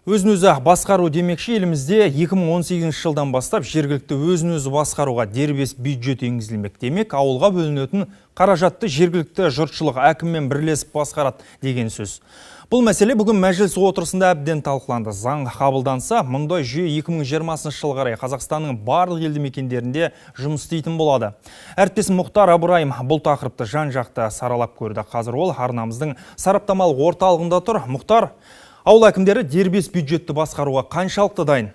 Өзін-өзі басқару демекші, елімізде 2018 жылдан бастап жергілікті өзін-өзі басқаруға дербес бюджет енгізілмек. Демек, ауылға бөлінетін қаражатты жергілікті жұртшылық әкіммен бірлесіп басқарады деген сөз. Бұл мәселе бүгін мәжіліс отырысында әбден талқыланды. Заң қабылданса, мұндай жүйе 2020 жылға қарай Қазақстанның барлық елді мекендерінде жұмыс істейтін болады. Әріптесім Мұхтар Абраим бұл тақырыпты жан-жақты саралап көрді. Қазір ол арнамыздың сараптамалық орталығында тұр. Мұхтар, ауыл әкімдері дербес бюджетті басқаруға қаншалықты дайын?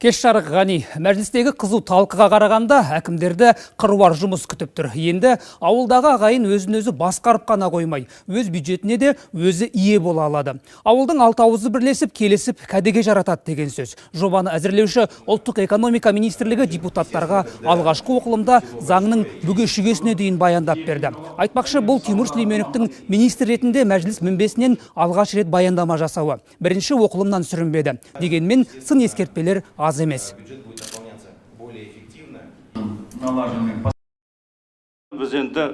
Кеш жарық Ғани, мәжілістегі қызу талқыға қарағанда әкімдерді қыруар жұмыс күтіп тұр. Енді ауылдағы ағайын өзін-өзі басқарып қана қоймай, өз бюджетіне де өзі ие бола алады. Ауылдың алты ауызы бірлесіп, келісіп, кәдеге жаратады деген сөз. Жобаны әзірлеуші ұлттық экономика министрлігі депутаттарға алғашқы оқылымда заңның бүге-шүгесіне дейін баяндап берді. Айтпақшы, бұл Тимур Сүлейменовтің министр ретінде мәжіліс мінбесінен алғаш рет баяндама жасауы. Бірінші оқылымнан сүрінбеді. Дегенмен сын ескертпелер аз емес. Біз енді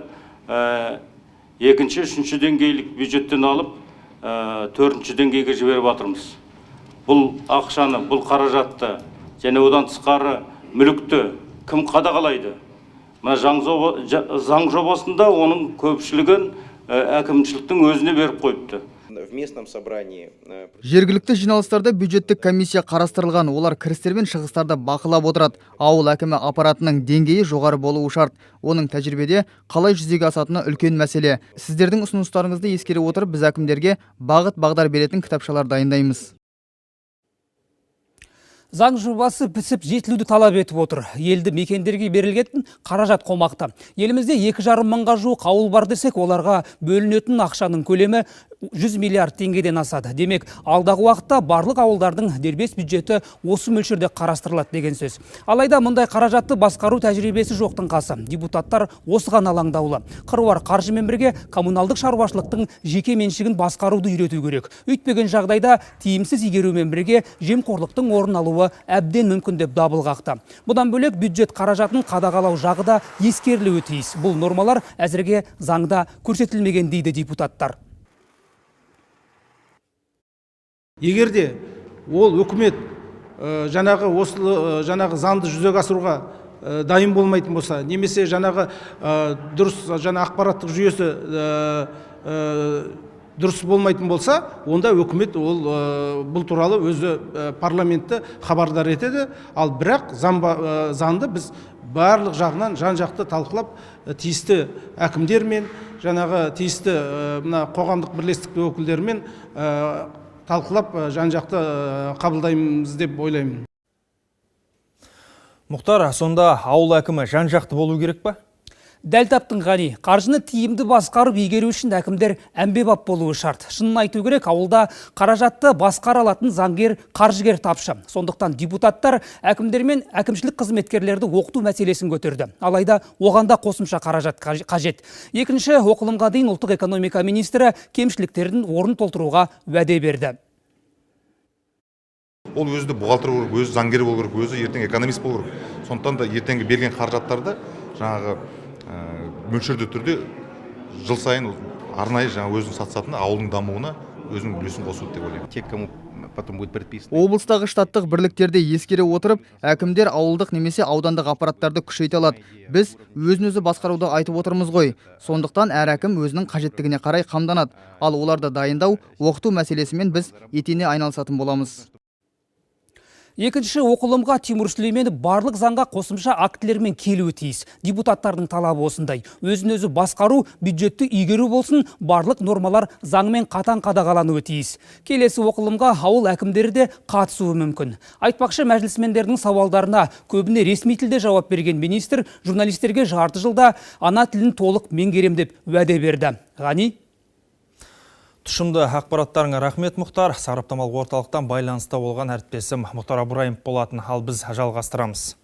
екінші, үшінші деңгейлік бюджеттен алып, төртінші деңгейге жіберіп жатырмыз. Бұл ақшаны, бұл қаражатты, және одан тысқары мүлікті кім қадағалайды? Заң жобасында оның көпшілігін әкімшіліктің өзіне беріп қойыпты. Жергілікті жиналыстарда бюджеттік комиссия қарастырылған, олар кірістер мен шығыстарды бақылап отырады. Ауыл әкімі аппаратының деңгейі жоғары болуы шарт. Оның тәжірибеде қалай жүзеге асатыны үлкен мәселе. Сіздердің ұсыныстарыңызды ескере отырып, біз әкімдерге бағыт-бағдар беретін кітапшалар дайындаймыз. Заң жобасы пісіп жетілуді талап етіп отыр. Елді мекендерге берілген қаражат қомақты. Елімізде 2,5 мыңға жуық ауыл бар десек, оларға бөлінетін ақшаның көлемі 100 миллиард теңгеден асады. Демек, алдағы уақытта барлық ауылдардың дербес бюджеті осы мөлшерде қарастырылады деген сөз. Алайда мұндай қаражатты басқару тәжірибесі жоқтың қасы. Депутаттар осыған алаңдаулы. Қыруар қаржымен бірге коммуналдық шаруашылықтың жеке меншігін басқаруды үйрету керек. Өйтпеген жағдайда тиімсіз игерумен бірге жемқорлықтың орын алуы әбден мүмкін деп дабыл қақты. Бұдан бөлек бюджет қаражатын қадағалау жағы да ескерілуі тиіс. Бұл нормалар әзірге заңда көрсетілмеген дейді депутаттар. Егерде ол үкімет жаңағы заңды жүзеге асыруға дайын болмайтын болса, немесе дұрыс ақпараттық жүйесі дұрыс болмайтын болса, онда үкімет бұл туралы өзі парламентті хабардар етеді. Ал бірақ заңды біз барлық жағынан жан-жақты талқылап, тиісті әкімдермен, тиісті қоғамдық бірлестік өкілдерімен талқылап жан-жақты қабылдаймыз деп ойлаймын. Мұхтар, сонда ауыл әкімі жан-жақты болу керек па? Дәл таптың Ғани, қаржыны тиімді басқарып игеру үшін әкімдер әмбебап болуы шарт. Шынын айту керек, ауылда қаражатты басқара алатын заңгер, қаржыгер тапшы. Сондықтан депутаттар әкімдер мен әкімшілік қызметкерлерді оқыту мәселесін көтерді. Алайда оғанда қосымша қаражат қажет. Екінші оқылымға дейін ұлттық экономика министрі кемшіліктердің орнын толтыруға уәде берді. Ол өзі бухгалтер болу керек, өзі заңгер болу керек, өзі ертең экономист болу керек. Сондықтан да ертеңгі берген қаражаттарды мөлшерді түрде жыл сайын арнайы өзінің сатысатыны ауылдың дамуына өзінің үлесін қосуды деп ойлаймын. Облыстағы штаттық бірліктерді ескере отырып, әкімдер ауылдық немесе аудандық аппараттарды күшейте алады. Біз өзін-өзі басқаруды айтып отырмыз ғой. Сондықтан әр әкім өзінің қажеттігіне қарай қамданады. Ал оларды дайындау, оқыту мәселесімен біз етене айналысатын боламыз. Екінші оқылымға Тимур Сүлейменов барлық заңға қосымша актілермен келуі тиіс. Депутаттардың талабы осындай. Өзін-өзі басқару, бюджетті игеру болсын, барлық нормалар заңмен қатаң қадағалануы тиіс. Келесі оқылымға ауыл әкімдері де қатысуы мүмкін. Айтпақшы, мәжілісмендердің сауалдарына көбіне ресми тілде жауап берген министр журналистерге жарты жылда ана тілін толық меңгерем деп уәде берді. Ғани? Тұшымды ақпараттарыңа рахмет, Мұхтар. Сараптамалық орталықтан байланыста болған әріптесім Мұхтар Абраим болатын. Ал біз жалғастырамыз.